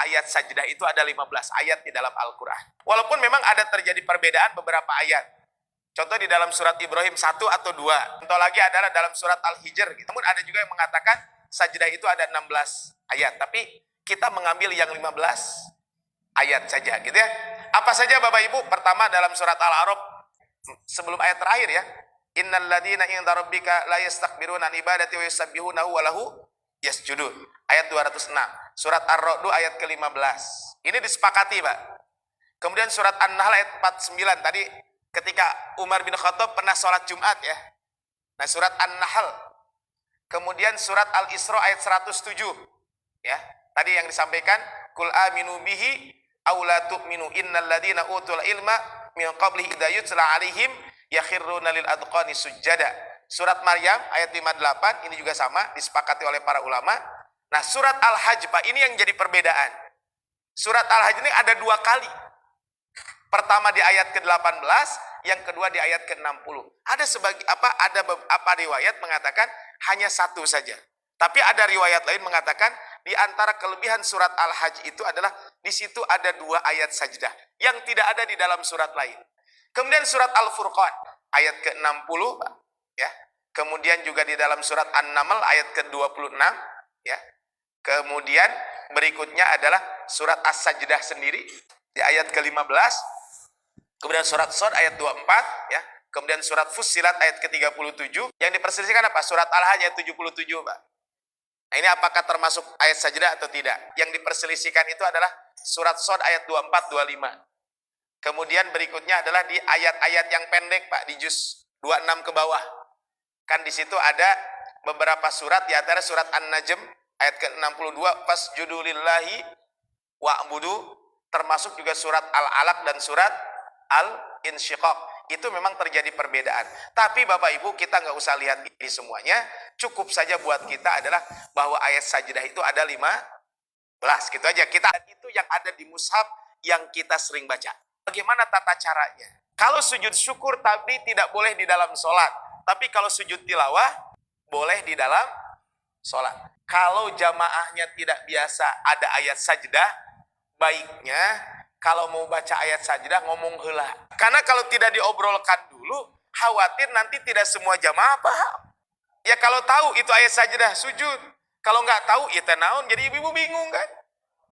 ayat sajdah itu ada 15 ayat di dalam Al-Quran. Walaupun memang ada terjadi perbedaan beberapa ayat. Contoh di dalam surat Ibrahim 1 atau 2. Contoh lagi adalah dalam surat Al-Hijr. Namun ada juga yang mengatakan sajdah itu ada 16 ayat. Tapi kita mengambil yang 15 ayat saja gitu ya. Apa saja Bapak Ibu? Pertama dalam surat Al-A'raf sebelum ayat terakhir ya. Innal ladzina 'inda rabbika la yastakbiruna an ibadati wa yusabbihunahu wa lahu yasjudun. Ayat 206. Surat Ar-Ra'd ayat ke-15. Ini disepakati, Pak. Kemudian surat An-Nahl ayat 49 tadi ketika Umar bin Khattab pernah sholat Jumat ya. Nah, surat An-Nahl. Kemudian surat Al-Isra ayat 107 ya. Tadi yang disampaikan kul aminu bihi aw la tu'minu innal ladzina utul ilma min qablihi idza yutla alaihim yakhirruna lil adqani sujada. Surat Maryam ayat 58 ini juga sama disepakati oleh para ulama. Nah, surat Al-Hajj Pak, ini yang jadi perbedaan. Surat Al-Hajj ini ada 2 kali. Pertama di ayat ke-18, yang kedua di ayat ke-60. Ada beberapa riwayat mengatakan hanya 1 saja. Tapi ada riwayat lain mengatakan di antara kelebihan surat Al-Hajj itu adalah di situ ada 2 ayat sajdah yang tidak ada di dalam surat lain. Kemudian surat Al-Furqan ayat ke-60 ya. Kemudian juga di dalam surat An-Naml ayat ke-26 ya. Kemudian berikutnya adalah surat As-Sajdah sendiri di ayat ke-15. Kemudian surat Shad ayat 24 ya. Kemudian surat Fussilat ayat ke-37. Yang diperselisihkan apa? Surat Al-Hajj ayat 77, Pak. Nah, ini apakah termasuk ayat sajdah atau tidak? Yang diperselisihkan itu adalah surat Shad ayat 24 25. Kemudian berikutnya adalah di ayat-ayat yang pendek, Pak, di juz 26 ke bawah. Kan di situ ada beberapa surat, di antara surat An-Najm ayat ke-62 fasjudu lillahi wa'budu, termasuk juga surat Al-Alaq dan surat Al-Insyiqaq. Itu memang terjadi perbedaan. Tapi Bapak Ibu, kita nggak usah lihat ini semuanya. Cukup saja buat kita adalah bahwa ayat sajdah itu ada 15. Gitu aja. Itu yang ada di mushaf yang kita sering baca. Bagaimana tata caranya? Kalau sujud syukur tapi tidak boleh di dalam sholat. Tapi kalau sujud tilawah boleh di dalam sholat. Kalau jamaahnya tidak biasa ada ayat sajdah, baiknya kalau mau baca ayat sajdah ngomong heula. Karena kalau tidak diobrolkan dulu, khawatir nanti tidak semua jamaah paham. Ya kalau tahu itu ayat sajdah sujud. Kalau nggak tahu, ya naon, jadi ibu-ibu bingung kan.